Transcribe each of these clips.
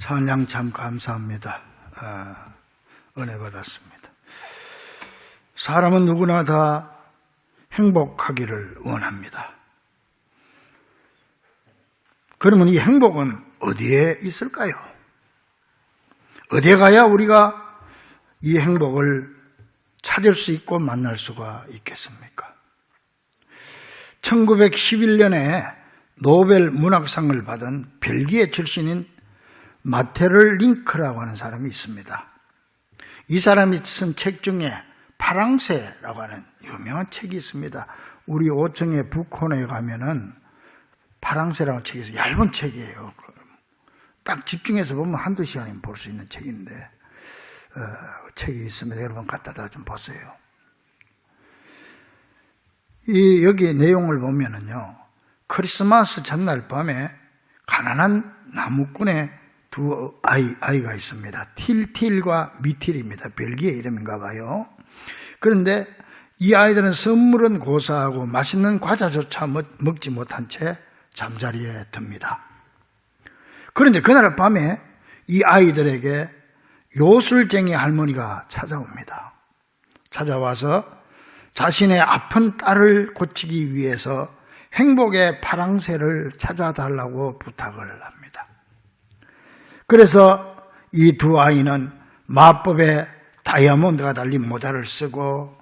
찬양 참 감사합니다. 은혜 받았습니다. 사람은 누구나 다 행복하기를 원합니다. 그러면 이 행복은 어디에 있을까요? 어디에 가야 우리가 이 행복을 찾을 수 있고 만날 수가 있겠습니까? 1911년에 노벨 문학상을 받은 벨기에 출신인 마테르 링크라고 하는 사람이 있습니다. 이 사람이 쓴 책 중에 파랑새라고 하는 유명한 책이 있습니다. 우리 5층의 북콘에 가면은 파랑새라는 책이 있어요. 얇은 책이에요. 딱 집중해서 보면 한두 시간이면 볼 수 있는 책인데 책이 있습니다. 여러분 갖다다 좀 보세요. 여기 내용을 보면은요, 크리스마스 전날 밤에 가난한 나무꾼의 두 아이가 있습니다. 틸틸과 미틸입니다. 벨기에 이름인가 봐요. 그런데 이 아이들은 선물은 고사하고 맛있는 과자조차 먹지 못한 채 잠자리에 듭니다. 그런데 그날 밤에 이 아이들에게 요술쟁이 할머니가 찾아옵니다. 찾아와서 자신의 아픈 딸을 고치기 위해서 행복의 파랑새를 찾아달라고 부탁을 합니다. 그래서 이 두 아이는 마법의 다이아몬드가 달린 모자를 쓰고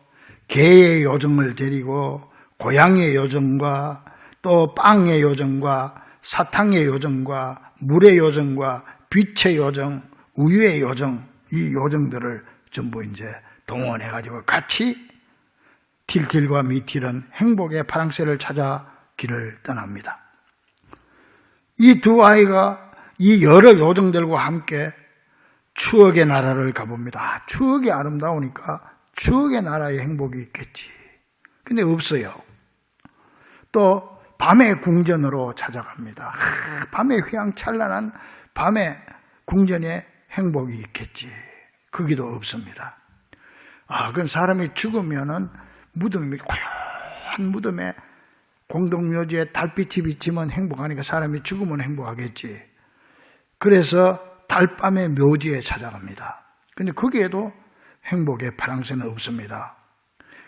개의 요정을 데리고 고양이의 요정과 또 빵의 요정과 사탕의 요정과 물의 요정과 빛의 요정, 우유의 요정, 이 요정들을 전부 이제 동원해가지고 같이 틸틸과 미틸은 행복의 파랑새를 찾아 길을 떠납니다. 이 두 아이가 이 여러 요정들과 함께 추억의 나라를 가봅니다. 추억이 아름다우니까 추억의 나라에 행복이 있겠지. 근데 없어요. 또 밤의 궁전으로 찾아갑니다. 밤의 휘황찬란한 밤의 궁전에 행복이 있겠지. 거기도 없습니다. 그건 사람이 죽으면은 무덤이 고요한 무덤에 공동묘지에 달빛이 비치면 행복하니까 사람이 죽으면 행복하겠지. 그래서 달밤의 묘지에 찾아갑니다. 근데 거기에도 행복의 파랑새는 없습니다.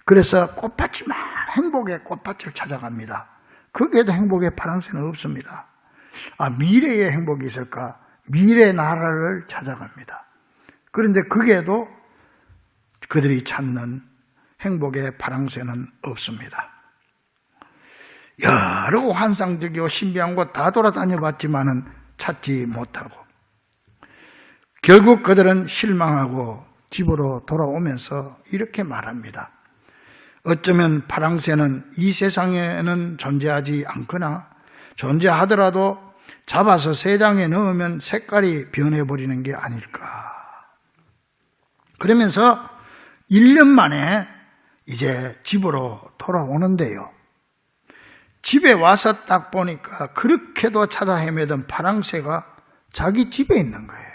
그래서 꽃밭이만 행복의 꽃밭을 찾아갑니다. 거기에도 행복의 파랑새는 없습니다. 미래의 행복이 있을까? 미래 나라를 찾아갑니다. 그런데 거기에도 그들이 찾는 행복의 파랑새는 없습니다. 여러 환상적이고 신비한 곳 다 돌아다녀봤지만은 찾지 못하고 결국 그들은 실망하고 집으로 돌아오면서 이렇게 말합니다. 어쩌면 파랑새는 이 세상에는 존재하지 않거나 존재하더라도 잡아서 새장에 넣으면 색깔이 변해버리는 게 아닐까. 그러면서 1년 만에 이제 집으로 돌아오는데요. 집에 와서 딱 보니까 그렇게도 찾아 헤매던 파랑새가 자기 집에 있는 거예요.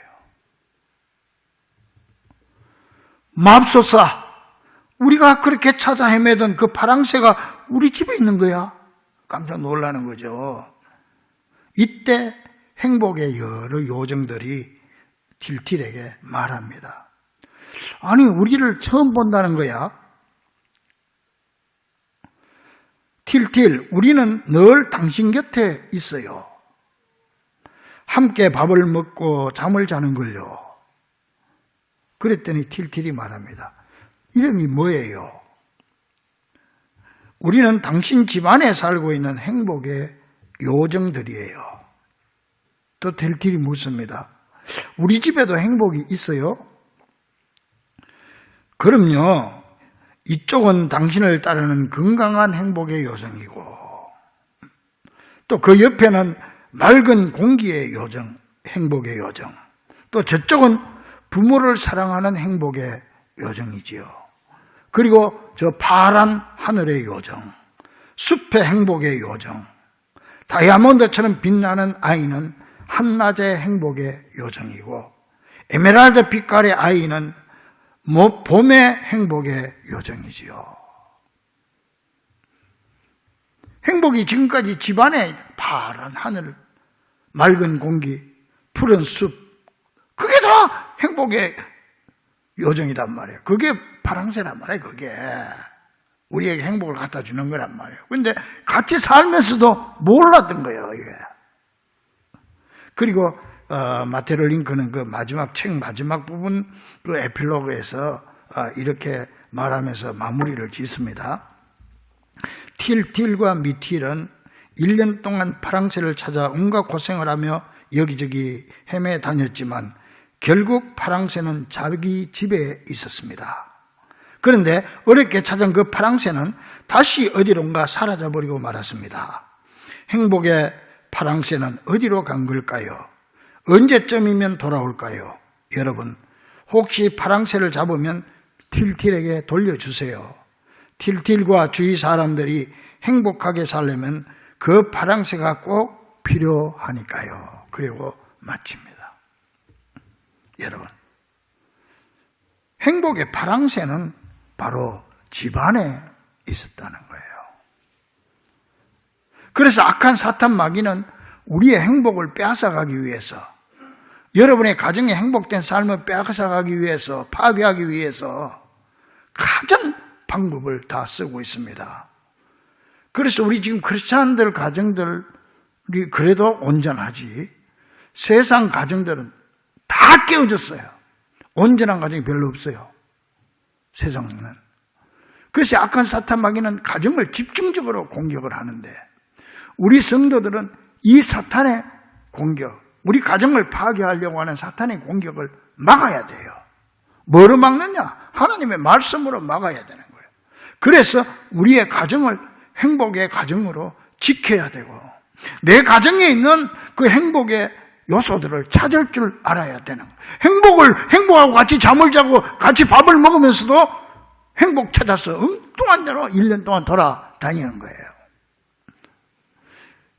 맙소사, 우리가 그렇게 찾아 헤매던 그 파랑새가 우리 집에 있는 거야. 깜짝 놀라는 거죠. 이때 행복의 여러 요정들이 틸틸에게 말합니다. 아니, 우리를 처음 본다는 거야. 틸틸, 우리는 늘 당신 곁에 있어요. 함께 밥을 먹고 잠을 자는 걸요. 그랬더니 틸틸이 말합니다. 이름이 뭐예요? 우리는 당신 집안에 살고 있는 행복의 요정들이에요. 또 틸틸이 묻습니다. 우리 집에도 행복이 있어요? 그럼요. 이쪽은 당신을 따르는 건강한 행복의 요정이고 또 그 옆에는 맑은 공기의 요정, 행복의 요정, 또 저쪽은 부모를 사랑하는 행복의 요정이지요. 그리고 저 파란 하늘의 요정, 숲의 행복의 요정, 다이아몬드처럼 빛나는 아이는 한낮의 행복의 요정이고 에메랄드 빛깔의 아이는 봄의 행복의 요정이지요. 행복이 지금까지 집안에 파란 하늘, 맑은 공기, 푸른 숲, 다 행복의 요정이단 말이에요. 그게 파랑새란 말이에요. 그게 우리에게 행복을 갖다 주는 거란 말이에요. 그런데 같이 살면서도 몰랐던 거예요. 이게. 그리고 마테르 링크는 그 책 마지막 부분 그 에필로그에서 이렇게 말하면서 마무리를 짓습니다. 틸과 미틸은 1년 동안 파랑새를 찾아 온갖 고생을 하며 여기저기 헤매 다녔지만 결국 파랑새는 자기 집에 있었습니다. 그런데 어렵게 찾은 그 파랑새는 다시 어디론가 사라져버리고 말았습니다. 행복의 파랑새는 어디로 간 걸까요? 언제쯤이면 돌아올까요? 여러분, 혹시 파랑새를 잡으면 틸에게 돌려주세요. 틸과 주위 사람들이 행복하게 살려면 그 파랑새가 꼭 필요하니까요. 그리고 마칩니다. 여러분, 행복의 파랑새는 바로 집안에 있었다는 거예요. 그래서 악한 사탄 마귀는 우리의 행복을 빼앗아가기 위해서, 여러분의 가정의 행복된 삶을 빼앗아가기 위해서, 파괴하기 위해서 가장 방법을 다 쓰고 있습니다. 그래서 우리 지금 크리스찬들 가정들이 그래도 온전하지, 세상 가정들은 다 깨어졌어요. 온전한 가정이 별로 없어요. 세상은. 그래서 악한 사탄 마귀는 가정을 집중적으로 공격을 하는데, 우리 성도들은 이 사탄의 공격, 우리 가정을 파괴하려고 하는 사탄의 공격을 막아야 돼요. 뭐로 막느냐? 하나님의 말씀으로 막아야 되는 거예요. 그래서 우리의 가정을 행복의 가정으로 지켜야 되고, 내 가정에 있는 그 행복의 요소들을 찾을 줄 알아야 되는 거예요. 행복하고 같이 잠을 자고 같이 밥을 먹으면서도 행복 찾아서 엉뚱한 대로 1년 동안 돌아다니는 거예요.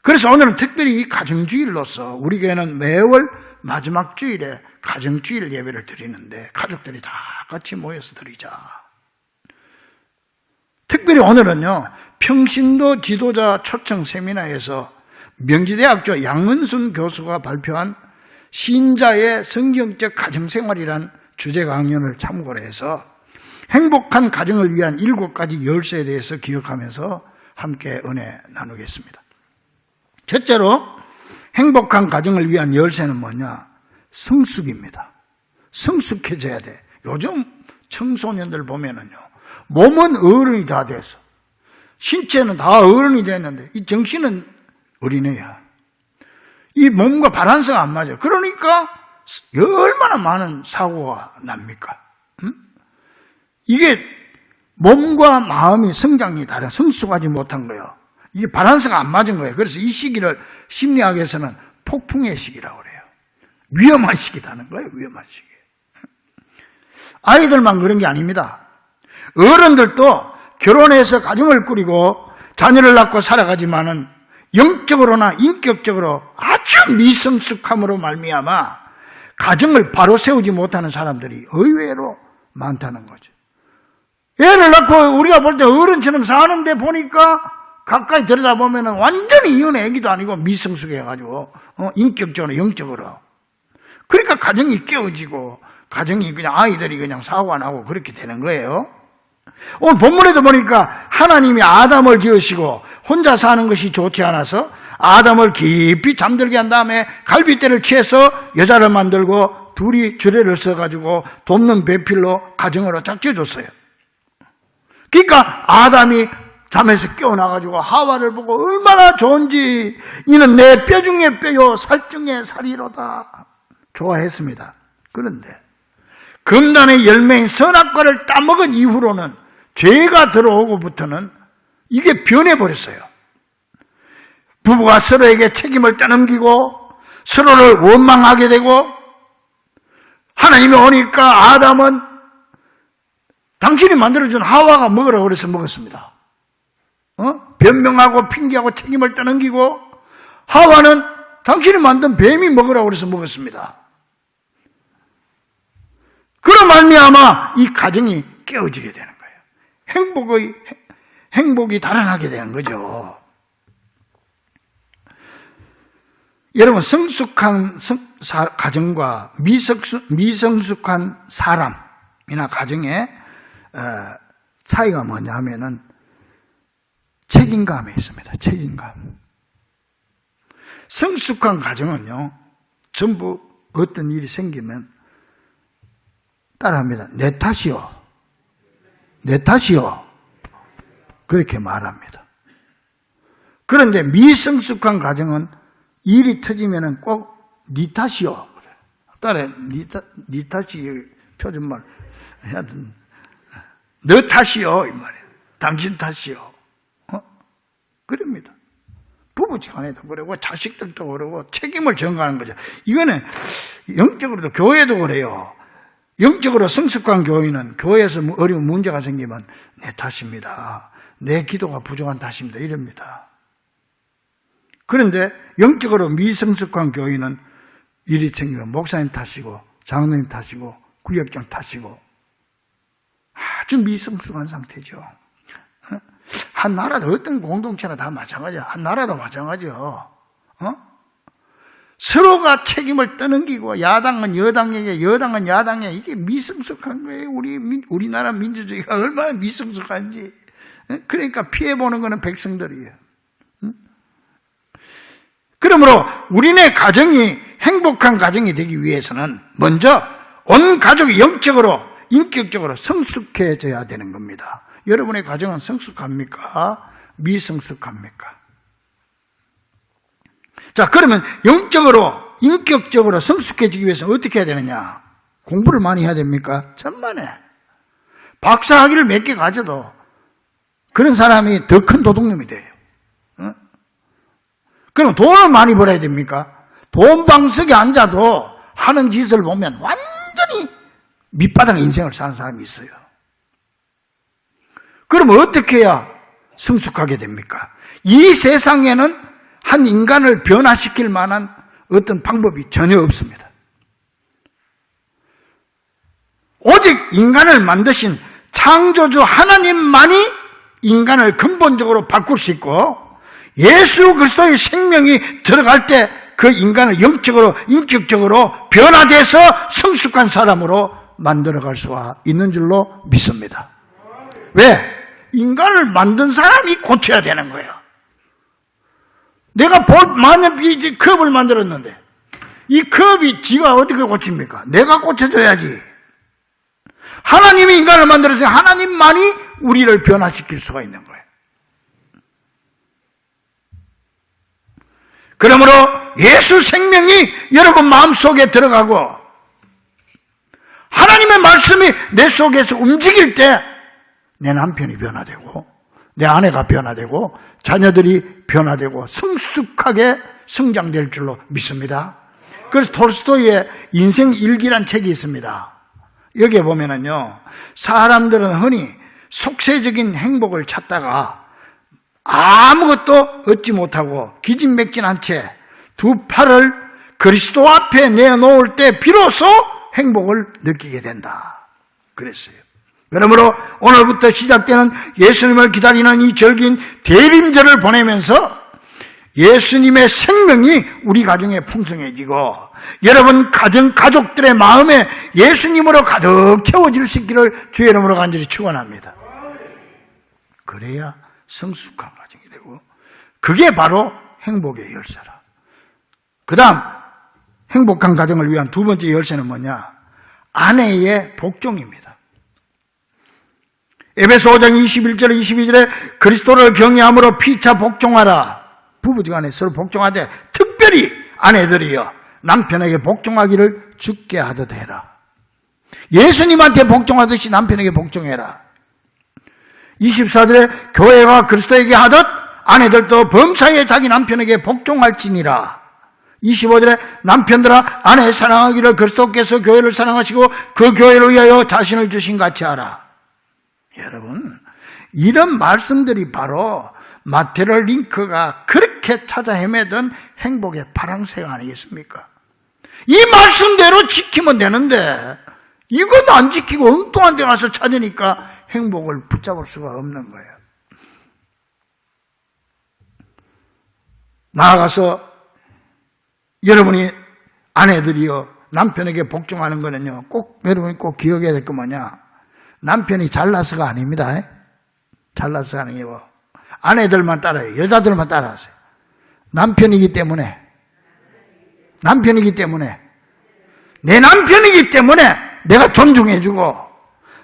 그래서 오늘은 특별히 이 가정주일로서 우리 교회는 매월 마지막 주일에 가정주일 예배를 드리는데 가족들이 다 같이 모여서 드리자. 특별히 오늘은요, 평신도 지도자 초청 세미나에서 명지대학교 양은순 교수가 발표한 신자의 성경적 가정생활이란 주제 강연을 참고로 해서 행복한 가정을 위한 7가지 열쇠에 대해서 기억하면서 함께 은혜 나누겠습니다. 첫째로 행복한 가정을 위한 열쇠는 뭐냐? 성숙입니다. 성숙해져야 돼. 요즘 청소년들 보면은요, 몸은 어른이 다 돼서 신체는 다 어른이 됐는데 이 정신은 어린애야. 이 몸과 밸런스가 안 맞아요. 그러니까 얼마나 많은 사고가 납니까? 이게 몸과 마음이 성장이 다른, 성숙하지 못한 거예요. 이게 밸런스가 안 맞은 거예요. 그래서 이 시기를 심리학에서는 폭풍의 시기라고 그래요. 위험한 시기다는 거예요. 위험한 시기. 아이들만 그런 게 아닙니다. 어른들도 결혼해서 가정을 꾸리고 자녀를 낳고 살아가지만은 영적으로나 인격적으로 아주 미성숙함으로 말미암아 가정을 바로 세우지 못하는 사람들이 의외로 많다는 거죠. 애를 낳고 우리가 볼 때 어른처럼 사는데 보니까 가까이 들여다보면 완전히 이혼 애기도 아니고 미성숙해가지고 인격적으로 영적으로. 그러니까 가정이 깨어지고 가정이 그냥 아이들이 그냥 사고가 나고 그렇게 되는 거예요. 오늘 본문에도 보니까 하나님이 아담을 지으시고 혼자 사는 것이 좋지 않아서 아담을 깊이 잠들게 한 다음에 갈빗대를 취해서 여자를 만들고 둘이 주례를 써가지고 돕는 배필로 가정으로 짝지어줬어요. 그러니까 아담이 잠에서 깨어나가지고 하와를 보고 얼마나 좋은지, 이는 내 뼈 중에 뼈요 살 중에 살이로다 좋아했습니다. 그런데 금단의 열매인 선악과를 따먹은 이후로는 죄가 들어오고부터는 이게 변해버렸어요. 부부가 서로에게 책임을 떠넘기고 서로를 원망하게 되고, 하나님이 오니까 아담은 당신이 만들어준 하와가 먹으라고 그래서 먹었습니다. 변명하고 핑계하고 책임을 떠넘기고, 하와는 당신이 만든 뱀이 먹으라고 그래서 먹었습니다. 그런 말미암아 이 가정이 깨어지게 되는 거예요. 행복이 달아나게 되는 거죠. 여러분, 가정과 미성숙한 사람이나 가정의 차이가 뭐냐 하면은 책임감에 있습니다. 책임감. 성숙한 가정은요, 전부 어떤 일이 생기면 따라합니다. 내 탓이요. 내 탓이요. 그렇게 말합니다. 그런데 미성숙한 가정은 일이 터지면은 꼭 네 탓이요. 따라 네 탓이 표준말 해야 된. 너 탓이요 이 말이에요. 당신 탓이요. 그럽니다. 부부지간에도 그러고 자식들도 그러고 책임을 전가하는 거죠. 이거는 영적으로도 교회도 그래요. 영적으로 성숙한 교회는 교회에서 어려운 문제가 생기면 내 탓입니다. 내 기도가 부족한 탓입니다. 이럽니다. 그런데 영적으로 미성숙한 교회는 일이 생기면 목사님 탓이고 장로님 탓이고 구역장 탓이고 아주 미성숙한 상태죠. 한 나라도 어떤 공동체나 다 마찬가지야. 한 나라도 마찬가지요. 서로가 책임을 떠넘기고 야당은 여당에게 여당은 야당에 이게 미성숙한 거예요. 우리나라 민주주의가 얼마나 미성숙한지. 그러니까 피해보는 거는 백성들이에요. 그러므로 우리네 가정이 행복한 가정이 되기 위해서는 먼저 온 가족이 영적으로 인격적으로 성숙해져야 되는 겁니다. 여러분의 가정은 성숙합니까? 미성숙합니까? 자, 그러면 영적으로 인격적으로 성숙해지기 위해서 어떻게 해야 되느냐? 공부를 많이 해야 됩니까? 천만에. 박사학위를 몇 개 가져도 그런 사람이 더 큰 도둑놈이 돼요. 그럼 돈을 많이 벌어야 됩니까? 돈 방석에 앉아도 하는 짓을 보면 완전히 밑바닥 인생을 사는 사람이 있어요. 그러면 어떻게 해야 성숙하게 됩니까? 이 세상에는 한 인간을 변화시킬 만한 어떤 방법이 전혀 없습니다. 오직 인간을 만드신 창조주 하나님만이 인간을 근본적으로 바꿀 수 있고 예수 그리스도의 생명이 들어갈 때 그 인간을 영적으로 인격적으로 변화돼서 성숙한 사람으로 만들어갈 수가 있는 줄로 믿습니다. 왜? 인간을 만든 사람이 고쳐야 되는 거예요. 내가 만약 이 컵을 만들었는데 이 컵이 지가 어떻게 고칩니까? 내가 고쳐줘야지. 하나님이 인간을 만들어서 하나님만이 우리를 변화시킬 수가 있는 거예요. 그러므로 예수 생명이 여러분 마음속에 들어가고 하나님의 말씀이 내 속에서 움직일 때 내 남편이 변화되고 내 아내가 변화되고 자녀들이 변화되고 성숙하게 성장될 줄로 믿습니다. 그래서 톨스토이의 인생 일기란 책이 있습니다. 여기에 보면은요, 사람들은 흔히 속세적인 행복을 찾다가 아무것도 얻지 못하고 기진맥진한 채 두 팔을 그리스도 앞에 내놓을 때 비로소 행복을 느끼게 된다. 그랬어요. 그러므로 오늘부터 시작되는 예수님을 기다리는 이 절긴 대림절을 보내면서 예수님의 생명이 우리 가정에 풍성해지고 여러분 가족들의 마음에 예수님으로 가득 채워질 수 있기를 주의 이름으로 간절히 축원합니다. 그래야 성숙한 가정이 되고 그게 바로 행복의 열쇠라. 그 다음 행복한 가정을 위한 두 번째 열쇠는 뭐냐? 아내의 복종입니다. 에베소 5장 21절 22절에 그리스도를 경외함으로 피차 복종하라. 부부지간에 서로 복종하되 특별히 아내들이여 남편에게 복종하기를 죽게 하듯 해라. 예수님한테 복종하듯이 남편에게 복종해라. 24절에 교회가 그리스도에게 하듯 아내들도 범사에 자기 남편에게 복종할지니라. 25절에 남편들아 아내 사랑하기를 그리스도께서 교회를 사랑하시고 그 교회를 위하여 자신을 주신 같이 하라. 여러분, 이런 말씀들이 바로 마테르 링크가 그렇게 찾아 헤매던 행복의 파랑새가 아니겠습니까? 이 말씀대로 지키면 되는데 이건 안 지키고 엉뚱한 데 가서 찾으니까 행복을 붙잡을 수가 없는 거예요. 나아가서 여러분이 아내들이요, 남편에게 복종하는 거는요, 여러분이 꼭 기억해야 될 거 뭐냐? 남편이 잘나서가 아닙니다. 잘나서가 아니에요. 아내들만 따라요. 여자들만 따라하세요. 남편이기 때문에 내 남편이기 때문에 내가 존중해주고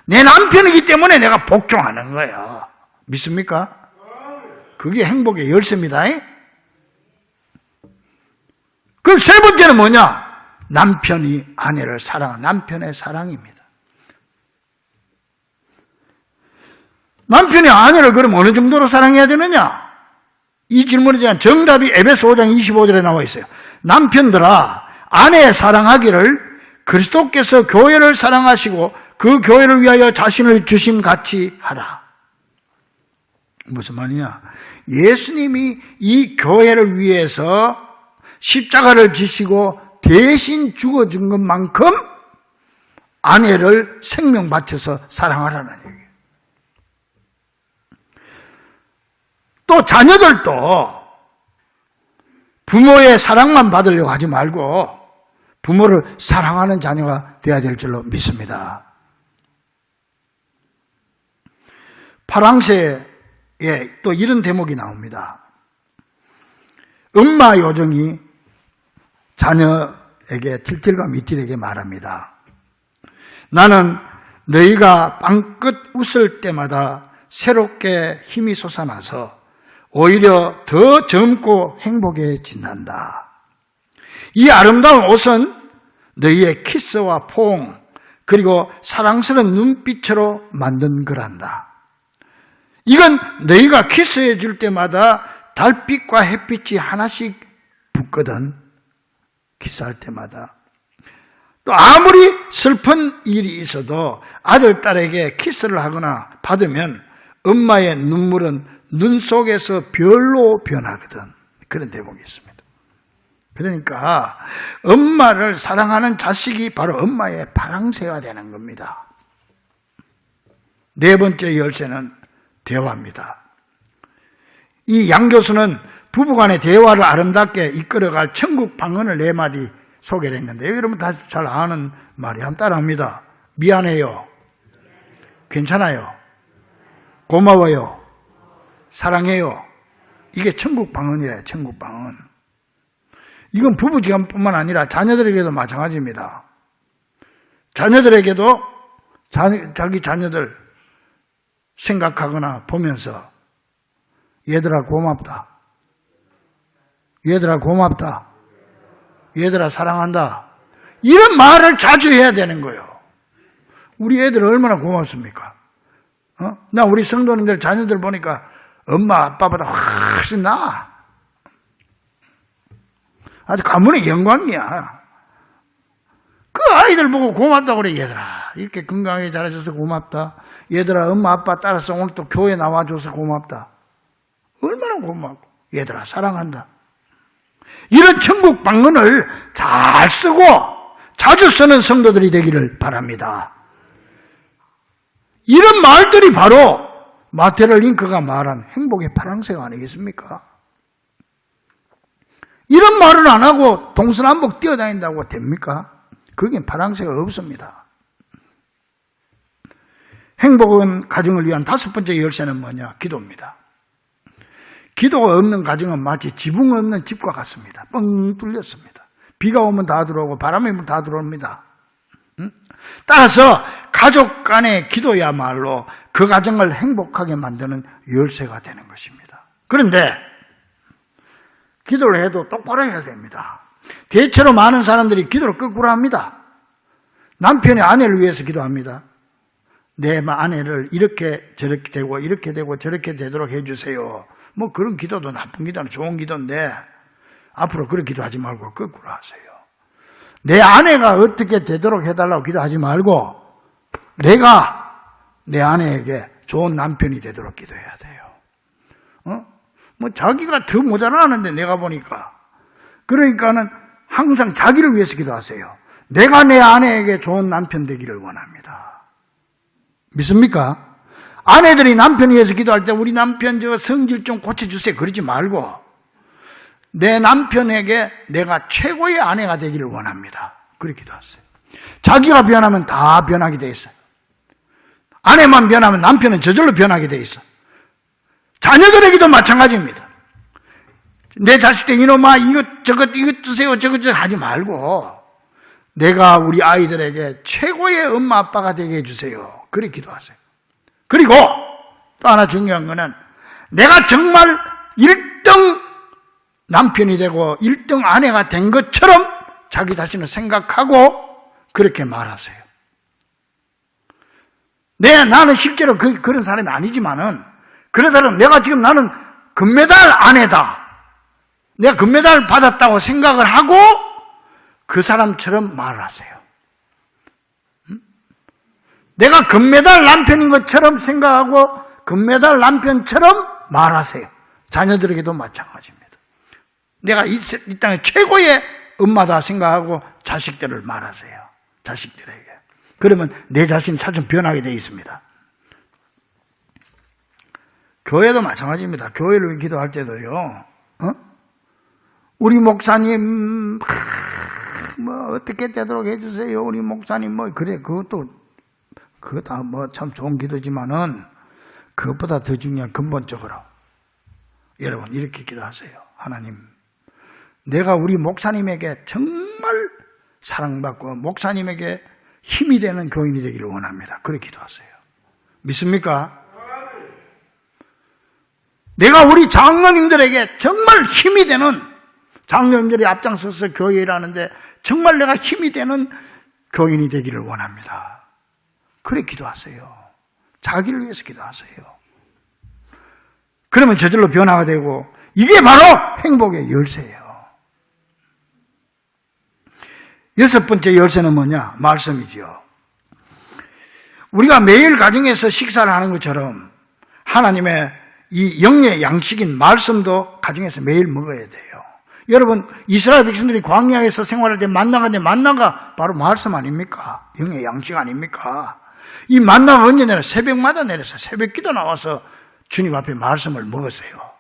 내 남편이기 때문에 내가 복종하는 거예요. 믿습니까? 그게 행복의 열쇠입니다. 그럼 세 번째는 뭐냐? 남편이 아내를 사랑하는 남편의 사랑입니다. 남편이 아내를 그럼 어느 정도로 사랑해야 되느냐? 이 질문에 대한 정답이 에베소 5장 25절에 나와 있어요. 남편들아, 아내 사랑하기를 그리스도께서 교회를 사랑하시고 그 교회를 위하여 자신을 주심같이 하라. 무슨 말이냐? 예수님이 이 교회를 위해서 십자가를 지시고 대신 죽어준 것만큼 아내를 생명 바쳐서 사랑하라는 얘기예요. 또 자녀들도 부모의 사랑만 받으려고 하지 말고 부모를 사랑하는 자녀가 되어야 될 줄로 믿습니다. 파랑새에 또 이런 대목이 나옵니다. 엄마 요정이 자녀에게 틸틸과 미틸에게 말합니다. 나는 너희가 빵긋 웃을 때마다 새롭게 힘이 솟아나서 오히려 더 젊고 행복해진단다. 이 아름다운 옷은 너희의 키스와 포옹 그리고 사랑스러운 눈빛으로 만든 거란다. 이건 너희가 키스해 줄 때마다 달빛과 햇빛이 하나씩 붙거든. 키스할 때마다. 또 아무리 슬픈 일이 있어도 아들, 딸에게 키스를 하거나 받으면 엄마의 눈물은 눈 속에서 별로 변하거든. 그런 대목이 있습니다. 그러니까 엄마를 사랑하는 자식이 바로 엄마의 파랑새가 되는 겁니다. 네 번째 열쇠는 대화입니다. 이 양 교수는 부부간의 대화를 아름답게 이끌어갈 천국 방언을 네 마디 소개를 했는데 여러분 다 잘 아는 말이 한번 따라합니다. 미안해요. 괜찮아요. 고마워요. 사랑해요. 이게 천국 방언이래요. 천국 방언. 이건 부부지간뿐만 아니라 자녀들에게도 마찬가지입니다. 자녀들에게도 자기 자녀들 생각하거나 보면서 얘들아 고맙다. 얘들아 고맙다. 얘들아 사랑한다. 이런 말을 자주 해야 되는 거예요. 우리 애들 얼마나 고맙습니까? 나 우리 성도님들 자녀들 보니까 엄마 아빠보다 훨씬 나아. 아주 가문의 영광이야. 그 아이들 보고 고맙다고 그래. 얘들아 이렇게 건강하게 자라줘서 고맙다. 얘들아 엄마 아빠 따라서 오늘 또 교회 나와줘서 고맙다. 얼마나 고맙고. 얘들아 사랑한다. 이런 천국 방언을 잘 쓰고 자주 쓰는 성도들이 되기를 바랍니다. 이런 말들이 바로 마테르 링크가 말한 행복의 파랑새가 아니겠습니까? 이런 말을 안 하고 동서남북 뛰어다닌다고 됩니까? 그게 파랑새가 없습니다. 행복은 가정을 위한 다섯 번째 열쇠는 뭐냐? 기도입니다. 기도가 없는 가정은 마치 지붕 없는 집과 같습니다. 뻥 뚫렸습니다. 비가 오면 다 들어오고 바람이 오면 다 들어옵니다. 따라서 가족 간의 기도야말로 그 가정을 행복하게 만드는 열쇠가 되는 것입니다. 그런데 기도를 해도 똑바로 해야 됩니다. 대체로 많은 사람들이 기도를 거꾸로 합니다. 남편이 아내를 위해서 기도합니다. 내 아내를 이렇게 저렇게 되고 이렇게 되고 저렇게 되도록 해주세요. 뭐 그런 기도도 나쁜 기도는 좋은 기도인데 앞으로 그런 기도하지 말고 거꾸로 하세요. 내 아내가 어떻게 되도록 해달라고 기도하지 말고 내가 내 아내에게 좋은 남편이 되도록 기도해야 돼요. 뭐 자기가 더 모자라는데 내가 보니까 그러니까는 항상 자기를 위해서 기도하세요. 내가 내 아내에게 좋은 남편 되기를 원합니다. 믿습니까? 아내들이 남편 위해서 기도할 때 우리 남편 저 성질 좀 고쳐주세요 그러지 말고 내 남편에게 내가 최고의 아내가 되기를 원합니다. 그렇게 기도하세요. 자기가 변하면 다 변하게 돼 있어요. 아내만 변하면 남편은 저절로 변하게 돼 있어. 자녀들에게도 마찬가지입니다. 내 자식들 이놈아 이거 드세요 저거 하지 말고 내가 우리 아이들에게 최고의 엄마 아빠가 되게 해주세요. 그렇게 기도하세요. 그리고 또 하나 중요한 거는 내가 정말 1등 남편이 되고 1등 아내가 된 것처럼 자기 자신을 생각하고 그렇게 말하세요. 나는 실제로 그런 사람이 아니지만은 그러다가 내가 지금 나는 금메달 아내다. 내가 금메달 받았다고 생각을 하고 그 사람처럼 말을 하세요. 내가 금메달 남편인 것처럼 생각하고 금메달 남편처럼 말하세요. 자녀들에게도 마찬가지입니다. 내가 이 땅의 최고의 엄마다 생각하고 자식들을 말하세요. 자식들에게. 그러면 내 자신이 차츰 변하게 되어 있습니다. 교회도 마찬가지입니다. 교회를 기도할 때도요. 우리 목사님 뭐 어떻게 되도록 해주세요. 우리 목사님 뭐 그래 그거 다 뭐 참 좋은 기도지만은 그것보다 더 중요한 근본적으로 여러분 이렇게 기도하세요. 하나님, 내가 우리 목사님에게 정말 사랑받고 목사님에게 힘이 되는 교인이 되기를 원합니다. 그렇게 기도하세요. 믿습니까? 내가 우리 장로님들에게 정말 힘이 되는 장로님들이 앞장서서 교회를 하는데 정말 내가 힘이 되는 교인이 되기를 원합니다. 그래 기도하세요. 자기를 위해서 기도하세요. 그러면 저절로 변화가 되고 이게 바로 행복의 열쇠예요. 6번째 열쇠는 뭐냐? 말씀이죠. 우리가 매일 가정에서 식사를 하는 것처럼 하나님의 이 영의 양식인 말씀도 가정에서 매일 먹어야 돼요. 여러분, 이스라엘 백성들이 광야에서 생활할 때 만나가 바로 말씀 아닙니까? 영의 양식 아닙니까? 이 만나가 언제 내려? 새벽마다 내려서 새벽 기도 나와서 주님 앞에 말씀을 먹었어요.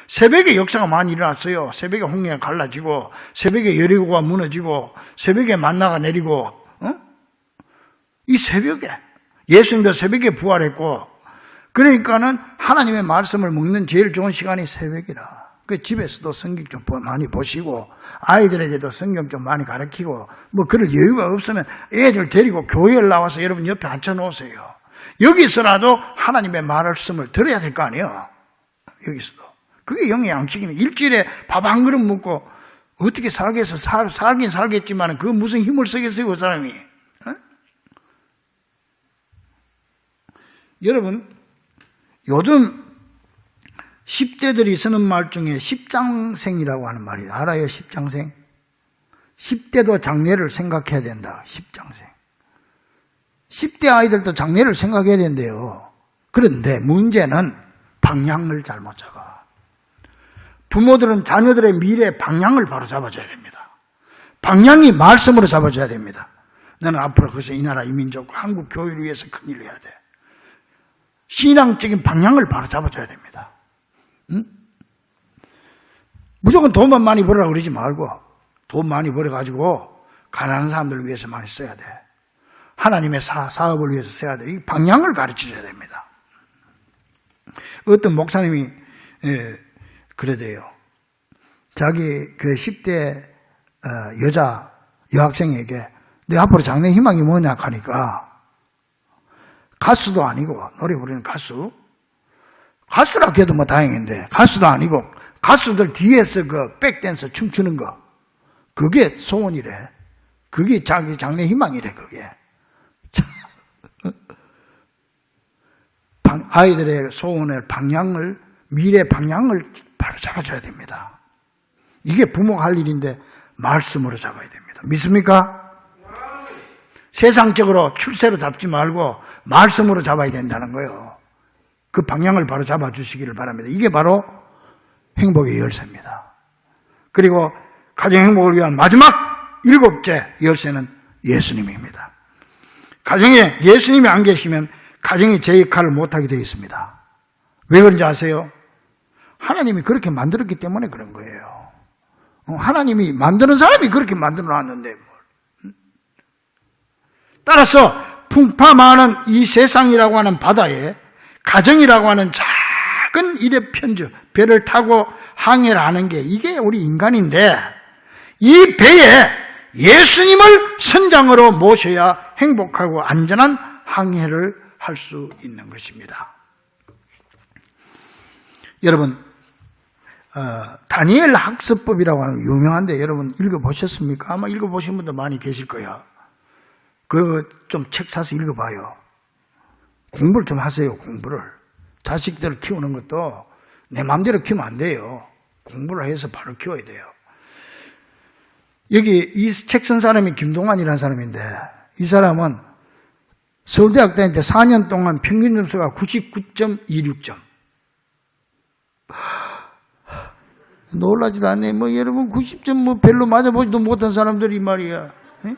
새벽에 역사가 많이 일어났어요. 새벽에 홍해가 갈라지고 새벽에 여리고가 무너지고 새벽에 만나가 내리고 이 새벽에 예수님도 새벽에 부활했고 그러니까는 하나님의 말씀을 먹는 제일 좋은 시간이 새벽이라. 그 집에서도 성경 좀 많이 보시고 아이들에게도 성경 좀 많이 가르치고 뭐 그럴 여유가 없으면 애들 데리고 교회를 나와서 여러분 옆에 앉혀놓으세요. 여기서라도 하나님의 말씀을 들어야 될 거 아니에요. 여기서도. 그게 영의 양식입니다. 일주일에 밥 한 그릇 먹고 어떻게 살겠어? 살긴 살겠지만 그 무슨 힘을 쓰겠어요, 그 사람이. 여러분, 요즘 10대들이 쓰는 말 중에 십장생이라고 하는 말이 알아요? 십장생? 10대도 장래를 생각해야 된다. 십장생. 10대 아이들도 장래를 생각해야 된대요. 그런데 문제는 방향을 잘못 잡아. 부모들은 자녀들의 미래 방향을 바로 잡아줘야 됩니다. 방향이 말씀으로 잡아줘야 됩니다. 나는 앞으로 그래서 이 나라 이 민족 한국 교회를 위해서 큰일을 해야 돼. 신앙적인 방향을 바로 잡아줘야 됩니다. 응? 무조건 돈만 많이 벌으라고 그러지 말고 돈 많이 벌어가지고 가난한 사람들을 위해서 많이 써야 돼. 하나님의 사업을 위해서 써야 돼. 이 방향을 가르쳐줘야 됩니다. 어떤 목사님이 그러대요. 자기 그 10대 여학생에게 내 앞으로 장래 희망이 뭐냐 하니까 가수도 아니고 노래 부르는 가수라 해도 뭐 다행인데 가수도 아니고 가수들 뒤에서 그 백댄서 춤추는 거 그게 소원이래. 그게 자기 장래 희망이래. 그게 아이들의 소원의 방향을 미래 방향을 바로 잡아줘야 됩니다. 이게 부모가 할 일인데 말씀으로 잡아야 됩니다. 믿습니까? 세상적으로 출세로 잡지 말고 말씀으로 잡아야 된다는 거예요. 그 방향을 바로 잡아주시기를 바랍니다. 이게 바로 행복의 열쇠입니다. 그리고 가정 행복을 위한 마지막 7째 열쇠는 예수님입니다. 가정에 예수님이 안 계시면 가정이 제 역할을 못하게 되어 있습니다. 왜 그런지 아세요? 하나님이 그렇게 만들었기 때문에 그런 거예요. 하나님이 만드는 사람이 그렇게 만들어 놨는데 따라서 풍파 많은 이 세상이라고 하는 바다에 가정이라고 하는 작은 일의 편주, 배를 타고 항해를 하는 게 이게 우리 인간인데 이 배에 예수님을 선장으로 모셔야 행복하고 안전한 항해를 할 수 있는 것입니다. 여러분, 다니엘 학습법이라고 하는 유명한데 여러분 읽어보셨습니까? 아마 읽어보신 분도 많이 계실 거예요. 그거 좀 책 사서 읽어봐요. 공부를 좀 하세요, 공부를. 자식들을 키우는 것도 내 마음대로 키우면 안 돼요. 공부를 해서 바로 키워야 돼요. 여기 이 책 쓴 사람이 김동환이라는 사람인데 이 사람은 서울대학 다닐 때 4년 동안 평균 점수가 99.26점. 놀라지도 않네. 여러분 90점 별로 맞아보지도 못한 사람들이 말이야. 에?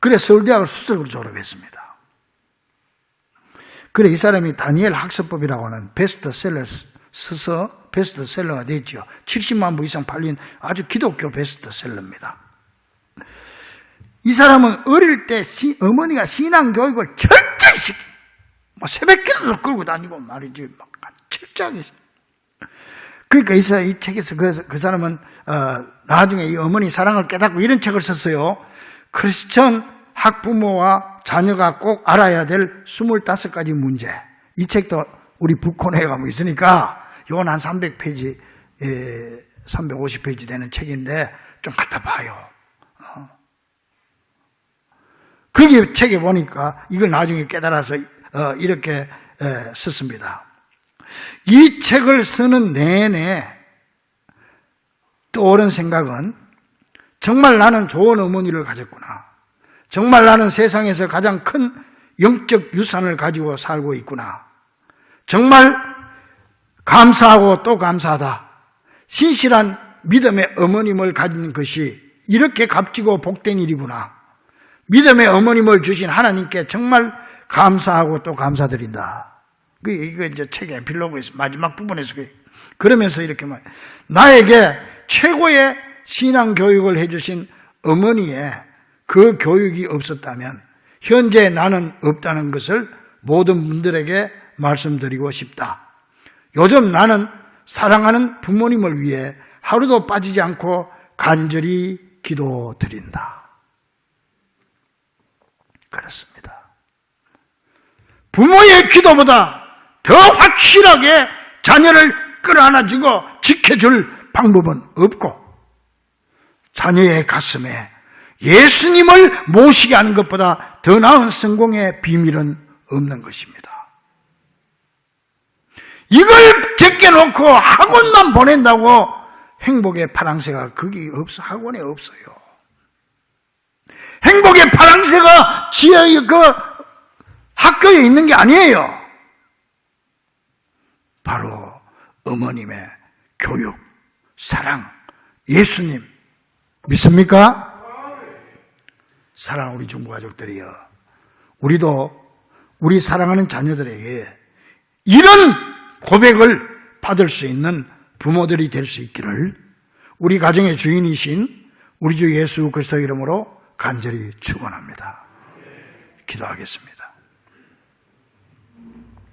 그래 서울대학을 수석으로 졸업했습니다. 그래 이 사람이 다니엘 학습법이라고 하는 베스트셀러를 써서 베스트셀러가 됐죠. 70만 부 이상 팔린 아주 기독교 베스트셀러입니다. 이 사람은 어릴 때 어머니가 신앙교육을 철저히 시키 새벽기도를 끌고 다니고 말이지 철저하게. 그러니까 이 책에서 그 사람은 나중에 이 어머니 사랑을 깨닫고 이런 책을 썼어요. 크리스천 학부모와 자녀가 꼭 알아야 될 25가지 문제. 이 책도 우리 북콘에 가면 있으니까 이건 한 300페이지, 350페이지 되는 책인데 좀 갖다 봐요. 거기 책에 보니까 이걸 나중에 깨달아서 이렇게 썼습니다. 이 책을 쓰는 내내 떠오른 생각은 정말 나는 좋은 어머니를 가졌구나. 정말 나는 세상에서 가장 큰 영적 유산을 가지고 살고 있구나. 정말 감사하고 또 감사하다. 신실한 믿음의 어머님을 가진 것이 이렇게 값지고 복된 일이구나. 믿음의 어머님을 주신 하나님께 정말 감사하고 또 감사드린다. 이거 이제 책의 에필로그에서 마지막 부분에서 그러면서 이렇게 말. 나에게 최고의 신앙 교육을 해주신 어머니의 그 교육이 없었다면 현재 나는 없다는 것을 모든 분들에게 말씀드리고 싶다. 요즘 나는 사랑하는 부모님을 위해 하루도 빠지지 않고 간절히 기도드린다. 그렇습니다. 부모의 기도보다 더 확실하게 자녀를 끌어안아주고 지켜줄 방법은 없고 자녀의 가슴에 예수님을 모시게 하는 것보다 더 나은 성공의 비밀은 없는 것입니다. 이걸 제껴놓고 학원만 보낸다고 행복의 파랑새가 거기 없어, 학원에 없어요. 행복의 파랑새가 지하의 그 학교에 있는 게 아니에요. 바로 어머님의 교육, 사랑, 예수님. 믿습니까? 사랑하는 우리 중부 가족들이여, 우리도 우리 사랑하는 자녀들에게 이런 고백을 받을 수 있는 부모들이 될 수 있기를 우리 가정의 주인이신 우리 주 예수 그리스도 이름으로 간절히 축원합니다. 기도하겠습니다.